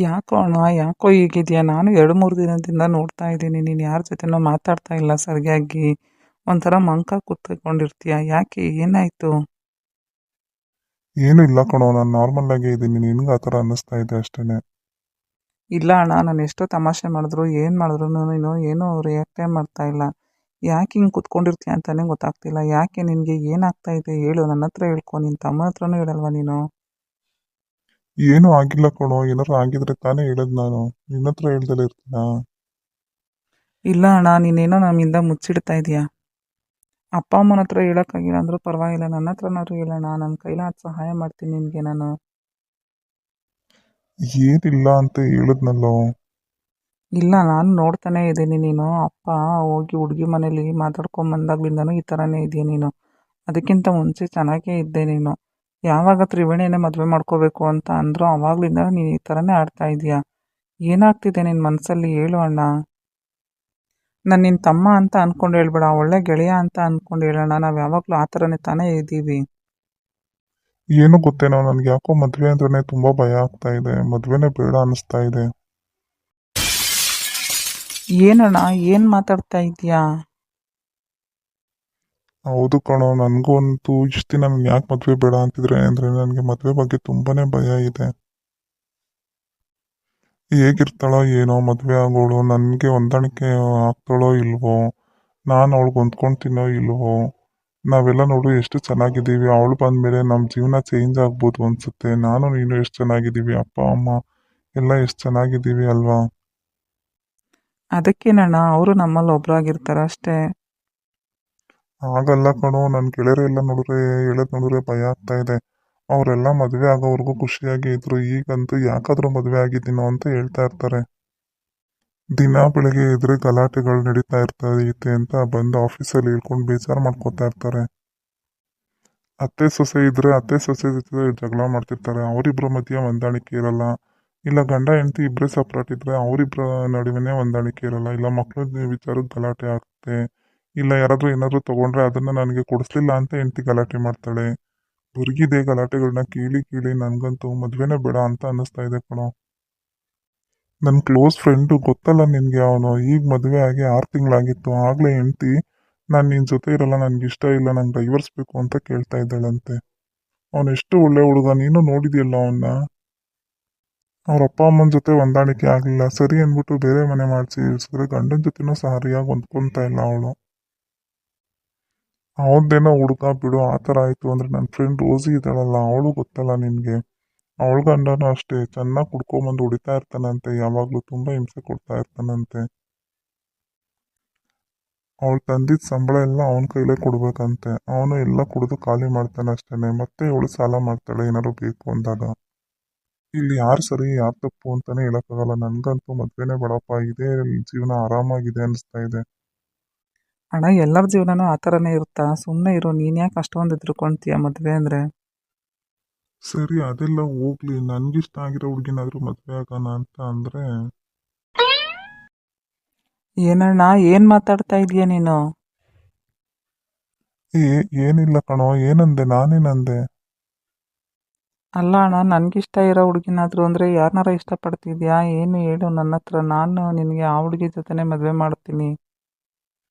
ಯಾಕೋ ಅಣ್ಣ ಯಾಕೋ ಹೀಗಿದ್ಯಾ? ನಾನು 2-3 ದಿನದಿಂದ ನೋಡ್ತಾ ಇದ್ದೀನಿ. ನೀನು ಯಾರ ಜೊತೆನೋ ಮಾತಾಡ್ತಾ ಇಲ್ಲ ಸರಿಯಾಗಿ. ಒಂಥರ ಮಂಕ ಕೂತ್ಕೊಂಡಿರ್ತೀಯ. ಯಾಕೆ ಏನಾಯ್ತು? ಏನು ಇಲ್ಲ ಕಣೋ, ನಾನು ನಾರ್ಮಲ್ ಆಗೇ ಇದ್ದೀನಿ. ನಿನ್ಗೆ ಆ ಥರ ಅನ್ನಿಸ್ತಾ ಇದೆ ಅಷ್ಟೇನೆ. ಇಲ್ಲ ಅಣ್ಣ, ನಾನು ಎಷ್ಟೋ ತಮಾಷೆ ಮಾಡಿದ್ರು ಏನು ಮಾಡಿದ್ರು ನೀನು ಏನೂ ರಿಯಾಕ್ಟೇ ಮಾಡ್ತಾ ಇಲ್ಲ. ಯಾಕೆ ಹಿಂಗೆ ಕೂತ್ಕೊಂಡಿರ್ತೀಯ ಅಂತಾನೆ ಗೊತ್ತಾಗ್ತಿಲ್ಲ. ಯಾಕೆ ನಿನಗೆ ಏನಾಗ್ತಾ ಇದೆ ಹೇಳು, ನನ್ನ ಹತ್ರ ಹೇಳ್ಕೊ. ನಿನ್ನ ತಮ್ಮನ ಹತ್ರನೂ ಹೇಳಲ್ವಾ ನೀನು? ಏನೂ ಆಗಿಲ್ಲ ಕಣೋ, ಏನಾರು ಆಗಿದ್ರೆ ತಾನೇ ಹೇಳೋದು ನಾನು. ನಿನ್ನ ಹತ್ರ ಹೇಳ್ದಲೇ ಇರ್ತೀನಾ? ಇಲ್ಲ ಅಣ್ಣ, ನೀನೇನೋ ನಮ್ಮಿಂದ ಮುಚ್ಚಿಡ್ತಾ ಇದೀಯ. ಅಪ್ಪ ಅಮ್ಮನ ಹತ್ರ ಹೇಳೋಕ್ಕಾಗಿಲ್ಲ ಅಂದರೂ ಪರವಾಗಿಲ್ಲ, ನನ್ನ ಹತ್ರನಾದ್ರೂ ಹೇಳೋಣ. ನನ್ನ ಕೈಲಾದ ಸಹಾಯ ಮಾಡ್ತೀನಿ ನಿನಗೆ ನಾನು. ಏನಿಲ್ಲ ಅಂತ ಹೇಳಿದ್ನಲ್ಲೋ. ಇಲ್ಲ, ನಾನು ನೋಡ್ತಾನೆ ಇದ್ದೀನಿ. ನೀನು ಅಪ್ಪ ಹೋಗಿ ಹುಡುಗಿ ಮನೇಲಿ ಮಾತಾಡ್ಕೊಂಬಂದಾಗ್ಲಿಂದನೂ ಈ ಥರನೇ ಇದೆಯಾ ನೀನು? ಅದಕ್ಕಿಂತ ಮುಂಚೆ ಚೆನ್ನಾಗೇ ಇದ್ದೆ ನೀನು. ಯಾವಾಗ ತ್ರಿವೇಣಿನೇ ಮದುವೆ ಮಾಡ್ಕೋಬೇಕು ಅಂತ ಅಂದರೂ ಆವಾಗ್ಲಿಂದ ನೀನು ಈ ಥರನೇ ಆಡ್ತಾ ಇದೀಯಾ? ಏನಾಗ್ತಿದೆ ನಿನ್ನ ಮನಸ್ಸಲ್ಲಿ ಹೇಳು ಅಣ್ಣ. ನಾನು ನಿನ್ನ ತಮ್ಮ ಅಂತ ಅಂದ್ಕೊಂಡು ಹೇಳ್ಬೇಡ, ಒಳ್ಳೆ ಗೆಳೆಯ ಅಂತ ಅಂದ್ಕೊಂಡು ಹೇಳೋಣ. ನಾವು ಯಾವಾಗಲೂ ಆ ಥರನೇ ತಾನೇ ಇದ್ದೀವಿ. ಏನು ಗೊತ್ತೇನೋ, ನನ್ಗೆ ಯಾಕೋ ಮದುವೆ ಅಂದ್ರೇ ತುಂಬ ಭಯ ಆಗ್ತಾ ಇದೆ. ಮದುವೆನೇ ಬೇಡ ಅನ್ನಿಸ್ತಾ ಇದೆ. ಏನಣ್ಣ, ಏನು ಮಾತಾಡ್ತಾ ಇದೀಯಾ? ಹೌದು ಕಣೋ, ನನಗೂ ಅಂತೂ ಇಷ್ಟು ದಿನ ನಾನು ಯಾಕೆ ಮದುವೆ ಬೇಡ ಅಂತಿದ್ರೆ ಅಂದರೆ ನನಗೆ ಮದುವೆ ಬಗ್ಗೆ ತುಂಬಾನೇ ಭಯ ಇದೆ. ಹೇಗಿರ್ತಾಳೋ ಏನೋ ಮದುವೆ ಆಗೋಳು, ನನಗೆ ಹೊಂದಾಣಿಕೆ ಆಗ್ತಾಳೋ ಇಲ್ವೋ, ನಾನು ಅವಳಿಗೆ ಹೊಂದ್ಕೊಳ್ತೀನೋ ಇಲ್ವೋ. ನಾವೆಲ್ಲ ನೋಡು ಎಷ್ಟು ಚೆನ್ನಾಗಿದ್ದೀವಿ, ಅವಳು ಬಂದಮೇಲೆ ನಮ್ಮ ಜೀವನ ಚೇಂಜ್ ಆಗ್ಬೋದು ಅನ್ಸುತ್ತೆ. ನಾನು ನೀನು ಎಷ್ಟು ಚೆನ್ನಾಗಿದ್ದೀವಿ, ಅಪ್ಪ ಅಮ್ಮ ಎಲ್ಲ ಎಷ್ಟು ಚೆನ್ನಾಗಿದ್ದೀವಿ ಅಲ್ವಾ? ಅದಕ್ಕೇನಣ್ಣ, ಅವರು ನಮ್ಮಲ್ಲಿ ಒಬ್ರಾಗಿರ್ತಾರೆ ಅಷ್ಟೇ. ಹಾಗಲ್ಲ ಕಣೋ, ನನ್ನ ಗೆಳೆಯರೆಲ್ಲ ನೋಡಿದ್ರೆ ಹೇಳೋದು ನೋಡಿದ್ರೆ ಭಯ ಆಗ್ತಾ ಇದೆ. ಅವರೆಲ್ಲ ಮದುವೆ ಆಗೋವರೆಗೂ ಖುಷಿಯಾಗಿ ಇದ್ರು, ಈಗಂತೂ ಯಾಕಾದ್ರೂ ಮದುವೆ ಆಗಿದ್ದೀನೋ ಅಂತ ಹೇಳ್ತಾ ಇರ್ತಾರೆ. ದಿನ ಬೆಳಗ್ಗೆ ಎದ್ರೆ ಗಲಾಟೆಗಳು ನಡೀತಾ ಇರ್ತೈತೆ ಅಂತ ಬಂದು ಆಫೀಸಲ್ಲಿ ಹೇಳ್ಕೊಂಡು ಬೇಜಾರು ಮಾಡ್ಕೋತಾ ಇರ್ತಾರೆ. ಅತ್ತೆ ಸೊಸೆ ಇದ್ರೆ ಅತ್ತೆ ಸೊಸೆ ಜೊತೆ ಜಗಳ ಮಾಡ್ತಿರ್ತಾರೆ, ಅವರಿಬ್ಬರ ಮಧ್ಯೆ ಹೊಂದಾಣಿಕೆ ಇರಲ್ಲ. ಇಲ್ಲ ಗಂಡ ಹೆಂಡತಿ ಇಬ್ಬರೇ ಸಪ್ರೇಟ್ ಇದ್ರೆ ಅವರಿಬ್ಬರ ನಡುವೆನೇ ಹೊಂದಾಣಿಕೆ ಇರಲ್ಲ. ಇಲ್ಲ ಮಕ್ಕಳ ವಿಚಾರಕ್ಕೆ ಗಲಾಟೆ ಆಗುತ್ತೆ. ಇಲ್ಲ ಯಾರಾದರೂ ಏನಾದರೂ ತಗೊಂಡ್ರೆ ಅದನ್ನ ನನಗೆ ಕೊಡಿಸ್ಲಿಲ್ಲ ಅಂತ ಹೆಂಡತಿ ಗಲಾಟೆ ಮಾಡ್ತಾಳೆ. ಬುರ್ಗಿದೆ ಗಲಾಟೆಗಳನ್ನ ಕೇಳಿ ಕೇಳಿ ನನಗಂತೂ ಮದುವೆನೇ ಬೇಡ ಅಂತ ಅನ್ನಿಸ್ತಾ ಇದೆ ಕಣೋ. ನನ್ನ ಕ್ಲೋಸ್ ಫ್ರೆಂಡು ಗೊತ್ತಲ್ಲ ನಿನಗೆ, ಅವನು ಈಗ ಮದುವೆ ಆಗಿ 6 ತಿಂಗಳಾಗಿತ್ತು. ಆಗಲೇ ಹೆಂಡ್ತಿ ನಾನು ನಿನ್ನ ಜೊತೆ ಇರಲ್ಲ, ನನಗೆ ಇಷ್ಟ ಇಲ್ಲ, ನಂಗೆ ಡೈವರ್ಸ್ ಬೇಕು ಅಂತ ಕೇಳ್ತಾ ಇದ್ದಾಳಂತೆ. ಅವನು ಎಷ್ಟು ಒಳ್ಳೆ ಹುಡುಗ, ನೀನು ನೋಡಿದ್ಯಲ್ಲ ಅವನ್ನ. ಅವ್ರ ಅಪ್ಪ ಅಮ್ಮನ ಜೊತೆ ಹೊಂದಾಣಿಕೆ ಆಗಲಿಲ್ಲ, ಸರಿ ಅಂದ್ಬಿಟ್ಟು ಬೇರೆ ಮನೆ ಮಾಡಿಸಿ ಇರಿಸಿದ್ರೆ ಗಂಡನ ಜೊತೆನೂ ಸರಿಯಾಗಿ ಹೊಂದ್ಕೊತಾ ಇಲ್ಲ ಅವಳು. ಅವನದೇನೋ ಹುಡುಗ ಬಿಡು, ಆ ಥರ ಆಯಿತು ಅಂದರೆ ನನ್ನ ಫ್ರೆಂಡ್ ರೋಸಿ ಇದ್ದಾಳಲ್ಲ, ಅವಳು ಗೊತ್ತಲ್ಲ ನಿನಗೆ. ಅವಳ ಗಂಡನೂ ಅಷ್ಟೇ ಚೆನ್ನಾಗಿ ಕುಡ್ಕೊಂಬಂದು ಹೊಡಿತಾ ಇರ್ತಾನಂತೆ, ಯಾವಾಗಲೂ ತುಂಬ ಹಿಂಸೆ ಕೊಡ್ತಾ ಇರ್ತಾನಂತೆ. ಅವಳು ತಂದಿದ್ದ ಸಂಬಳ ಎಲ್ಲ ಅವನ ಕೈಲೇ ಕೊಡ್ಬೇಕಂತೆ. ಅವನು ಎಲ್ಲ ಕುಡಿದು ಖಾಲಿ ಮಾಡ್ತಾನೆ ಅಷ್ಟೇನೆ. ಮತ್ತೆ ಇವಳು ಸಾಲ ಮಾಡ್ತಾಳೆ ಏನಾದ್ರು ಬೇಕು ಅಂದಾಗ. ಇಲ್ಲಿ ಯಾರು ಸರಿ ಯಾರು ತಪ್ಪು ಅಂತಾನೆ ಹೇಳಕ್ಕಾಗಲ್ಲ. ನನಗಂತೂ ಮದ್ವೆನೇ ಬೇಡಪ್ಪ, ಇದೇ ಜೀವನ ಆರಾಮಾಗಿದೆ ಅನಿಸ್ತಾ ಇದೆ. ಅಣ್ಣ, ಎಲ್ಲರ ಜೀವನನೂ ಆ ಥರನೇ ಇರುತ್ತಾ? ಸುಮ್ಮನೆ ಇರು, ನೀನು ಯಾಕೆ ಅಷ್ಟೊಂದು ಹೆದರ್ಕೊಂತೀಯ ಮದುವೆ ಅಂದರೆ? ಸರಿ ಅದೆಲ್ಲ ಹೋಗ್ಲಿ, ನನ್ಗಿಷ್ಟ ಆಗಿರೋ ಹುಡುಗಿನಾದ್ರೂ ಮದ್ವೆ ಆಗೋಣ ಅಂತ ಅಂದ್ರೆ ಏನಣ್ಣ, ಏನು ಮಾತಾಡ್ತಾ ಇದೀಯ ನೀನು? ಏನಿಲ್ಲ ಕಣೋ, ಏನಂದೆ, ನಾನೇನಂದೆ? ಅಲ್ಲ ಅಣ್ಣ, ನನಗಿಷ್ಟ ಇರೋ ಹುಡುಗಿನಾದ್ರು ಅಂದರೆ ಯಾರನ್ನಾರ ಇಷ್ಟಪಡ್ತಿದ್ಯಾ ಏನು ಹೇಳು ನನ್ನ ಹತ್ರ. ನಾನು ನಿನಗೆ ಆ ಹುಡುಗಿ ಜೊತೆನೇ ಮದುವೆ ಮಾಡ್ತೀನಿ.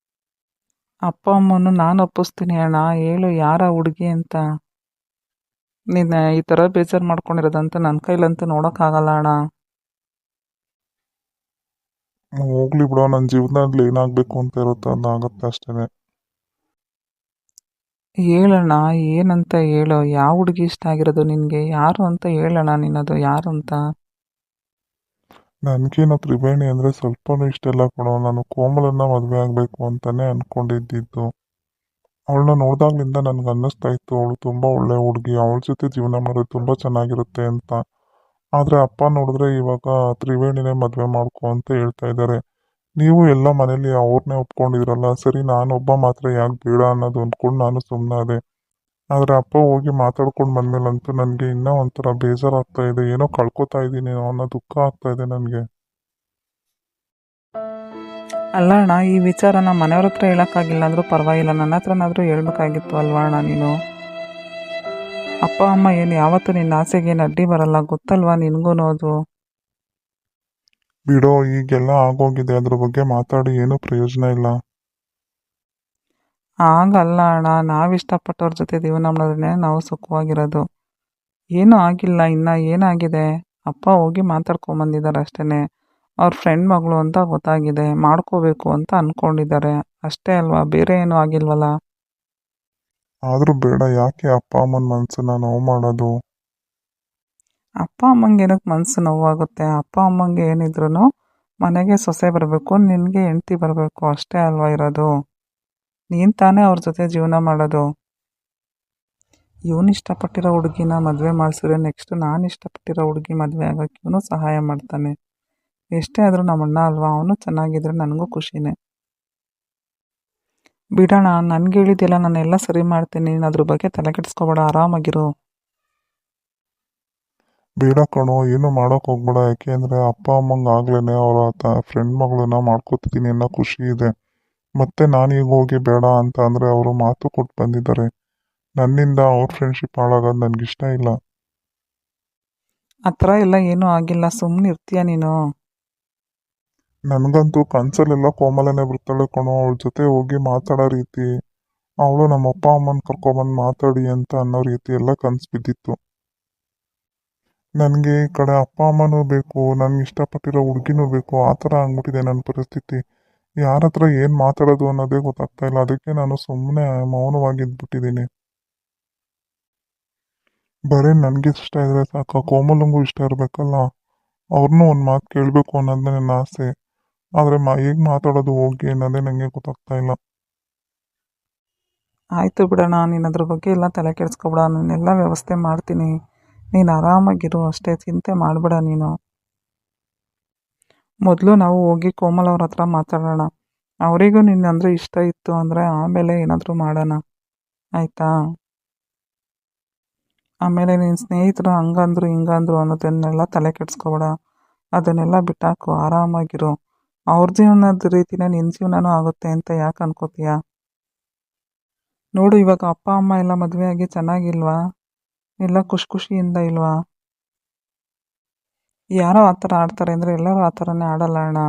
ಅಪ್ಪ ಅಮ್ಮನ್ನು ನಾನು ಒಪ್ಪಿಸ್ತೀನಿ ಅಣ್ಣ. ಹೇಳು ಯಾರ ಹುಡುಗಿ ಅಂತ. ನೀನು ಈ ಥರ ಬೇಜಾರು ಮಾಡ್ಕೊಂಡಿರೋದಂತ ನನ್ನ ಕೈಲಂತೂ ನೋಡೋಕ್ಕಾಗಲ್ಲ ಅಣ್ಣ. ಹೋಗ್ಲಿ ಬಿಡೋ, ನನ್ನ ಜೀವನದಲ್ಲಿ ಏನಾಗಬೇಕು ಅಂತ ಇರುತ್ತೋ ಅದಾಗತ್ತೆ ಅಷ್ಟೇ. ಹೇಳಣ್ಣ, ಏನಂತ ಹೇಳು. ಯಾವ ಹುಡುಗಿ ಇಷ್ಟ ಆಗಿರೋದು ನಿನಗೆ? ಯಾರು ಅಂತ ಹೇಳಣ್ಣ, ನೀನದು ಯಾರು ಅಂತ. ನನಗೇನೋ ತ್ರಿವೇಣಿ ಅಂದರೆ ಸ್ವಲ್ಪನೂ ಇಷ್ಟ ಇಲ್ಲ ಕಣೋ. ನಾನು ಕೋಮಲನ್ನ ಮದುವೆ ಆಗಬೇಕು ಅಂತಲೇ ಅಂದ್ಕೊಂಡಿದ್ದಿದ್ದು. ಅವಳನ್ನ ನೋಡ್ದಾಗ್ಲಿಂದ ನನಗೆ ಅನ್ನಿಸ್ತಾ ಇತ್ತು ಅವಳು ತುಂಬ ಒಳ್ಳೆ ಹುಡುಗಿ, ಅವಳ ಜೊತೆ ಜೀವನ ಮಾಡೋದು ತುಂಬ ಚೆನ್ನಾಗಿರುತ್ತೆ ಅಂತ. ಆದರೆ ಅಪ್ಪ ನೋಡಿದ್ರೆ ಇವಾಗ ತ್ರಿವೇಣಿನೇ ಮದುವೆ ಮಾಡ್ಕೊ ಅಂತ ಹೇಳ್ತಾ ಇದ್ದಾರೆ. ನೀವು ಎಲ್ಲ ಮನೇಲಿ ಅವ್ರನ್ನೇ ಒಪ್ಕೊಂಡಿದ್ರಲ್ಲ, ಸರಿ ನಾನೊಬ್ಬ ಮಾತ್ರ ಯಾಕೆ ಬೇಡ ಅನ್ನೋದು ಅಂದ್ಕೊಂಡು ನಾನು ಸುಮ್ಮನಾದೆ. ಆದರೆ ಅಪ್ಪ ಹೋಗಿ ಮಾತಾಡ್ಕೊಂಡು ಬಂದ್ಮೇಲಂತೂ ನನಗೆ ಇನ್ನೂ ಒಂಥರ ಬೇಜಾರಾಗ್ತಾ ಇದೆ. ಏನೋ ಕಳ್ಕೊತಾ ಇದ್ದೀನಿ ಅನ್ನೋ ದುಃಖ ಆಗ್ತಾ ಇದೆ ನನಗೆ. ಅಲ್ಲ ಅಣ್ಣ, ಈ ವಿಚಾರನ ಮನೆಯವ್ರ ಹತ್ರ ಹೇಳೋಕ್ಕಾಗಿಲ್ಲ ಅಂದರೂ ಪರವಾಗಿಲ್ಲ, ನನ್ನ ಹತ್ರನಾದರೂ ಹೇಳ್ಬೇಕಾಗಿತ್ತು ಅಲ್ವಾ ಅಣ್ಣ ನೀನು? ಅಪ್ಪ ಅಮ್ಮ ಏನು ಯಾವತ್ತೂ ನಿನ್ನ ಆಸೆಗೇನು ಅಡ್ಡಿ ಬರಲ್ಲ, ಗೊತ್ತಲ್ವಾ ನಿನಗೂ ಅದು. ಬಿಡೋ, ಈಗೆಲ್ಲ ಆಗೋಗಿದೆ, ಅದ್ರ ಬಗ್ಗೆ ಮಾತಾಡಿ ಏನೂ ಪ್ರಯೋಜನ ಇಲ್ಲ. ಆಗಲ್ಲ ಅಣ್ಣ, ನಾವಿಷ್ಟಪಟ್ಟವ್ರ ಜೊತೆ ಜೀವನ ಮಾಡಿದ್ರೆ ನಾವು ಸುಖವಾಗಿರೋದು. ಏನೂ ಆಗಿಲ್ಲ, ಇನ್ನು ಏನಾಗಿದೆ? ಅಪ್ಪ ಹೋಗಿ ಮಾತಾಡ್ಕೊಂಬಂದಿದ್ದಾರೆ ಅಷ್ಟೇ. ಅವ್ರ ಫ್ರೆಂಡ್ ಮಗಳು ಅಂತ ಗೊತ್ತಾಗಿದೆ, ಮಾಡ್ಕೋಬೇಕು ಅಂತ ಅಂದ್ಕೊಂಡಿದ್ದಾರೆ ಅಷ್ಟೇ ಅಲ್ವಾ, ಬೇರೆ ಏನೂ ಆಗಿಲ್ವಲ್ಲ. ಆದರೂ ಬೇಡ, ಯಾಕೆ ಅಪ್ಪ ಅಮ್ಮನ ಮನಸ್ಸನ್ನ ನೋವು ಮಾಡೋದು? ಅಪ್ಪ ಅಮ್ಮಂಗೆ ಏನಕ್ಕೆ ಮನಸ್ಸು ನೋವಾಗುತ್ತೆ? ಅಪ್ಪ ಅಮ್ಮಂಗೆ ಏನಿದ್ರು ಮನೆಗೆ ಸೊಸೆ ಬರಬೇಕು, ನಿನಗೆ ಹೆಂಡ್ತಿ ಬರಬೇಕು ಅಷ್ಟೇ ಅಲ್ವಾ ಇರೋದು. ನೀನು ತಾನೇ ಅವ್ರ ಜೊತೆ ಜೀವನ ಮಾಡೋದು. ಇವನು ಇಷ್ಟಪಟ್ಟಿರೋ ಹುಡುಗಿನ ಮದುವೆ ಮಾಡಿಸಿದ್ರೆ ನೆಕ್ಸ್ಟ್ ನಾನು ಇಷ್ಟಪಟ್ಟಿರೋ ಹುಡುಗಿ ಮದುವೆ ಆಗೋಕ್ಕೆ ಇವನು ಸಹಾಯ ಮಾಡ್ತಾನೆ. ಎಷ್ಟೇ ಆದರೂ ನಮ್ಮ ಅಣ್ಣ ಅಲ್ವಾ, ಅವನು ಚೆನ್ನಾಗಿದ್ರೆ ನನಗೂ ಖುಷಿನೇ. ಬಿಡೋಣ, ನನಗೆ ಹೇಳಿದೆಲ್ಲ ನಾನೆಲ್ಲ ಸರಿ ಮಾಡ್ತೀನಿ, ನೀನು ಅದ್ರ ಬಗ್ಗೆ ತಲೆ ಕೆಡಿಸ್ಕೊಬೇಡ, ಆರಾಮಾಗಿರು. ಬೇಡ ಕಣೋ, ಏನು ಮಾಡೋಕೆ ಹೋಗ್ಬೇಡ. ಯಾಕೆ ಅಂದರೆ ಅಪ್ಪ ಅಮ್ಮಂಗೆ ಆಗ್ಲೇ ಅವರ ಫ್ರೆಂಡ್ ಮಗಳನ್ನ ಮಾಡ್ಕೋತಿದ್ದೀನಿ ಅನ್ನೋ ಖುಷಿ ಇದೆ. ಮತ್ತೆ ನಾನೀಗ ಹೋಗಿ ಬೇಡ ಅಂತ ಅಂದರೆ ಅವರು ಮಾತು ಕೊಟ್ಟು ಬಂದಿದ್ದಾರೆ. ನನ್ನಿಂದ ಅವ್ರ ಫ್ರೆಂಡ್ಶಿಪ್ ಹಾಳಾಗೋದು ನನಗಿಷ್ಟ ಇಲ್ಲ. ಆ ಥರ ಎಲ್ಲ ಏನೂ ಆಗಿಲ್ಲ, ಸುಮ್ಮನೆ ಇರ್ತೀಯ ನೀನು. ನನಗಂತೂ ಕನಸಲ್ಲೆಲ್ಲ ಕೋಮಲನೇ ಬರ್ತಾಳೆ ಕಣೋ, ಅವಳ ಜೊತೆ ಹೋಗಿ ಮಾತಾಡೋ ರೀತಿ, ಅವಳು ನಮ್ಮ ಅಪ್ಪ ಅಮ್ಮನ ಕರ್ಕೊಬಂದು ಮಾತಾಡಿ ಅಂತ ಅನ್ನೋ ರೀತಿ ಎಲ್ಲ ಕನಸು ಬಿದ್ದಿತ್ತು. ನನಗೆ ಈ ಕಡೆ ಅಪ್ಪ ಅಮ್ಮನೂ ಬೇಕು, ನನಗೆ ಇಷ್ಟಪಟ್ಟಿರೋ ಹುಡುಗಿನೂ ಬೇಕು, ಆ ಥರ ಆಗ್ಬಿಟ್ಟಿದೆ ನನ್ನ ಪರಿಸ್ಥಿತಿ. ಯಾರ ಹತ್ರ ಏನು ಮಾತಾಡೋದು ಅನ್ನೋದೇ ಗೊತ್ತಾಗ್ತಾ ಇಲ್ಲ. ಅದಕ್ಕೆ ನಾನು ಸುಮ್ಮನೆ ಮೌನವಾಗಿದ್ಬಿಟ್ಟಿದ್ದೀನಿ. ಬರೀ ನನಗೆ ಇಷ್ಟ ಇದ್ರೆ ಸಾಕು, ಕೋಮಲಂಗೂ ಇಷ್ಟ ಇರಬೇಕಲ್ಲ. ಅವ್ರನ್ನೂ ಒಂದು ಮಾತು ಕೇಳಬೇಕು ಅನ್ನೋದೇ ನನ್ನ ಆಸೆ. ಆದರೆ ಹೇಗೆ ಮಾತಾಡೋದು ಹೋಗಿ ಅನ್ನೋದೇ ನನಗೆ ಗೊತ್ತಾಗ್ತಾ ಇಲ್ಲ. ಆಯಿತು ಬಿಡೋಣ, ನೀನು ಅದ್ರ ಬಗ್ಗೆ ಎಲ್ಲ ತಲೆ ಕೆಡಿಸ್ಕೊಬೇಡ, ನಾನೆಲ್ಲ ವ್ಯವಸ್ಥೆ ಮಾಡ್ತೀನಿ. ನೀನು ಆರಾಮಾಗಿರು ಅಷ್ಟೇ, ಚಿಂತೆ ಮಾಡಬೇಡ ನೀನು. ಮೊದಲು ನಾವು ಹೋಗಿ ಕೋಮಲ್ ಅವ್ರ ಹತ್ರ ಮಾತಾಡೋಣ. ಅವರಿಗೂ ನಿನ್ನಂದರೆ ಇಷ್ಟ ಇತ್ತು ಅಂದರೆ ಆಮೇಲೆ ಏನಾದರೂ ಮಾಡೋಣ, ಆಯಿತಾ? ಆಮೇಲೆ ನಿನ್ನ ಸ್ನೇಹಿತರು ಹಂಗಂದ್ರು ಹಿಂಗಂದ್ರು ಅನ್ನೋದನ್ನೆಲ್ಲ ತಲೆ ಕೆಡಿಸ್ಕೊಬೇಡ, ಅದನ್ನೆಲ್ಲ ಬಿಟ್ಟಾಕು, ಆರಾಮಾಗಿರು. ಅವ್ರ ಜೀವನದ ರೀತಿನೇ ನಿನ್ನ ಜೀವನನೂ ಆಗುತ್ತೆ ಅಂತ ಯಾಕೆ ಅನ್ಕೋತೀಯ? ನೋಡು, ಇವಾಗ ಅಪ್ಪ ಅಮ್ಮ ಎಲ್ಲ ಮದುವೆ ಆಗಿ ಚೆನ್ನಾಗಿಲ್ವಾ? ಎಲ್ಲ ಖುಷಿಯಿಂದ ಇಲ್ವಾ? ಯಾರೋ ಆ ಥರ ಆಡ್ತಾರೆ ಅಂದರೆ ಎಲ್ಲರೂ ಆ ಥರನೇ ಆಡಲ್ಲ ಅಣ್ಣ.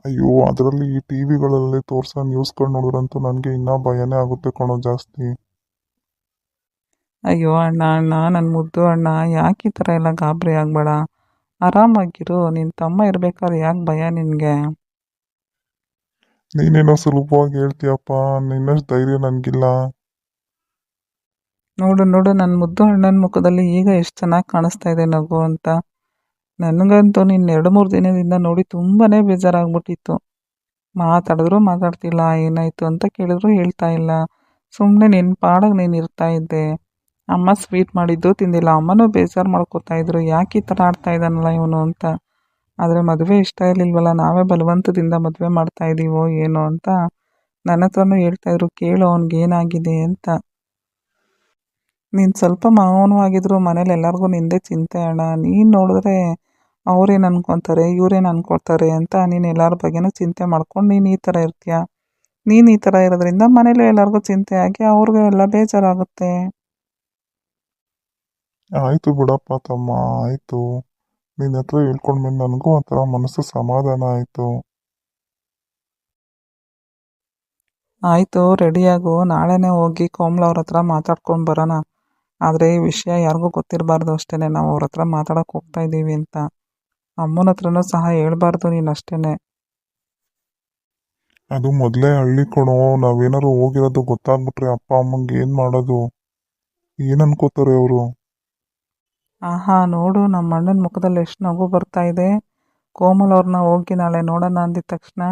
ಅಯ್ಯೋ, ಅದರಲ್ಲಿ ಈ ಟಿ ವಿಗಳಲ್ಲಿ ತೋರಿಸೋ ನ್ಯೂಸ್ಗಳು ನೋಡಿದ್ರಂತೂ ನನಗೆ ಇನ್ನೂ ಭಯನೇ ಆಗುತ್ತೆ ಕಣೋ ಜಾಸ್ತಿ. ಅಯ್ಯೋ ಅಣ್ಣ, ನನ್ನ ಮುದ್ದು ಅಣ್ಣ, ಯಾಕೆ ಈ ಥರ ಎಲ್ಲ ಗಾಬರಿ ಆಗಬೇಡ, ಆರಾಮಾಗಿರು. ನಿನ್ನ ತಮ್ಮ ಇರ್ಬೇಕಾದ್ರೆ ಯಾಕೆ ಭಯ ನಿನಗೆ? ನೀನೇನೋ ಸುಲಭವಾಗಿ ಹೇಳ್ತೀಯಪ್ಪ, ನಿನ್ನಷ್ಟು ಧೈರ್ಯ ನನಗಿಲ್ಲ. ನೋಡು ನೋಡು, ನನ್ನ ಮುದ್ದು ಅಣ್ಣನ ಮುಖದಲ್ಲಿ ಈಗ ಎಷ್ಟು ಚೆನ್ನಾಗಿ ಕಾಣಿಸ್ತಾ ಇದೆ ನಗು ಅಂತ. ನನಗಂತೂ ನಿನ್ನ 2-3 ದಿನದಿಂದ ನೋಡಿ ತುಂಬಾ ಬೇಜಾರಾಗ್ಬಿಟ್ಟಿತ್ತು. ಮಾತಾಡಿದ್ರು ಮಾತಾಡ್ತಿಲ್ಲ, ಏನಾಯಿತು ಅಂತ ಕೇಳಿದ್ರು ಹೇಳ್ತಾ ಇಲ್ಲ, ಸುಮ್ಮನೆ ನಿನ್ನ ಪಾಡಾಗಿ ನೀನು ಇರ್ತಾ ಇದ್ದೆ. ಅಮ್ಮ ಸ್ವೀಟ್ ಮಾಡಿದ್ದು ತಿಂದಿಲ್ಲ, ಅಮ್ಮನೂ ಬೇಜಾರು ಮಾಡ್ಕೋತಾ ಇದ್ರು, ಯಾಕೆ ಈ ಥರ ಆಡ್ತಾ ಇದ್ದಾನಲ್ಲ ಇವನು ಅಂತ. ಆದರೆ ಮದುವೆ ಇಷ್ಟ ಇರಲಿಲ್ವಲ್ಲ, ನಾವೇ ಬಲವಂತದಿಂದ ಮದುವೆ ಮಾಡ್ತಾ ಇದ್ದೀವೋ ಏನೋ ಅಂತ ನನ್ನ ಹತ್ರನೂ ಹೇಳ್ತಾಯಿದ್ರು, ಕೇಳು ಅವ್ನಿಗೆ ಏನಾಗಿದೆ ಅಂತ. ನೀನು ಸ್ವಲ್ಪ ಮೌನವಾಗಿದ್ರು ಮನೇಲಿ ಎಲ್ಲರಿಗೂ ನಿಂದೇ ಚಿಂತೆ ಅಣ್ಣ. ನೀನು ನೋಡಿದ್ರೆ ಅವ್ರೇನು ಅನ್ಕೊತಾರೆ, ಇವ್ರೇನು ಅನ್ಕೊಳ್ತಾರೆ ಅಂತ ನೀನು ಎಲ್ಲರ ಬಗ್ಗೆನೂ ಚಿಂತೆ ಮಾಡ್ಕೊಂಡು ನೀನು ಈ ಥರ ಇರ್ತೀಯ. ನೀನು ಈ ಥರ ಇರೋದ್ರಿಂದ ಮನೇಲಿ ಎಲ್ಲರಿಗೂ ಚಿಂತೆ ಆಗಿ ಅವ್ರಿಗೂ ಎಲ್ಲ ಬೇಜಾರಾಗುತ್ತೆ. ಆಯಿತು ಬಿಡಪ್ಪ ತಮ್ಮ, ಆಯಿತು. ನಿನ್ನ ಹತ್ರ ಹೇಳ್ಕೊಂಡ್ಮೇಲೆ ನನಗೂ ಒಂಥರ ಮನಸ್ಸು ಸಮಾಧಾನ ಆಯಿತು. ಆಯಿತು, ರೆಡಿಯಾಗು, ನಾಳೆನೇ ಹೋಗಿ ಕೋಮಲ ಅವ್ರ ಹತ್ರ ಮಾತಾಡ್ಕೊಂಡು ಬರೋಣ. ಆದರೆ ಈ ವಿಷಯ ಯಾರಿಗೂ ಗೊತ್ತಿರಬಾರ್ದು ಅಷ್ಟೇ, ನಾವು ಅವ್ರ ಹತ್ರ ಮಾತಾಡೋಕೆ ಹೋಗ್ತಾ ಇದ್ದೀವಿ ಅಂತ. ಅಮ್ಮನ ಹತ್ರನೂ ಸಹ ಹೇಳ್ಬಾರ್ದು ನೀನು ಅಷ್ಟೇ. ಅದು ಮೊದಲೇ ಹಳ್ಳಿ ಕಣೋ, ನಾವೇನಾದ್ರು ಹೋಗಿರೋದು ಗೊತ್ತಾಗ್ಬಿಟ್ರೆ ಅಪ್ಪ ಅಮ್ಮಂಗೆ ಏನು ಮಾಡೋದು? ಏನು ಅನ್ಕೋತಾರೆ ಅವರು? ಆಹಾ, ನೋಡು ನಮ್ಮ ಅಣ್ಣನ ಮುಖದಲ್ಲಿ ಎಷ್ಟು ನಗು ಬರ್ತಾ ಇದೆ. ಕೋಮಲ್ ಅವ್ರನ್ನ ಹೋಗಿ ನಾಳೆ ನೋಡೋಣ ಅಂದಿದ ತಕ್ಷಣ.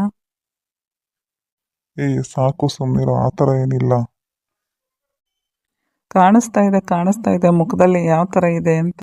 ಸಾಕು ಸುಮ್ಮನಿರೋ, ಆ ಥರ ಏನಿಲ್ಲ. ಕಾಣಿಸ್ತಾ ಇದೆ ಮುಖದಲ್ಲಿ ಯಾವ ಥರ ಇದೆ ಅಂತ.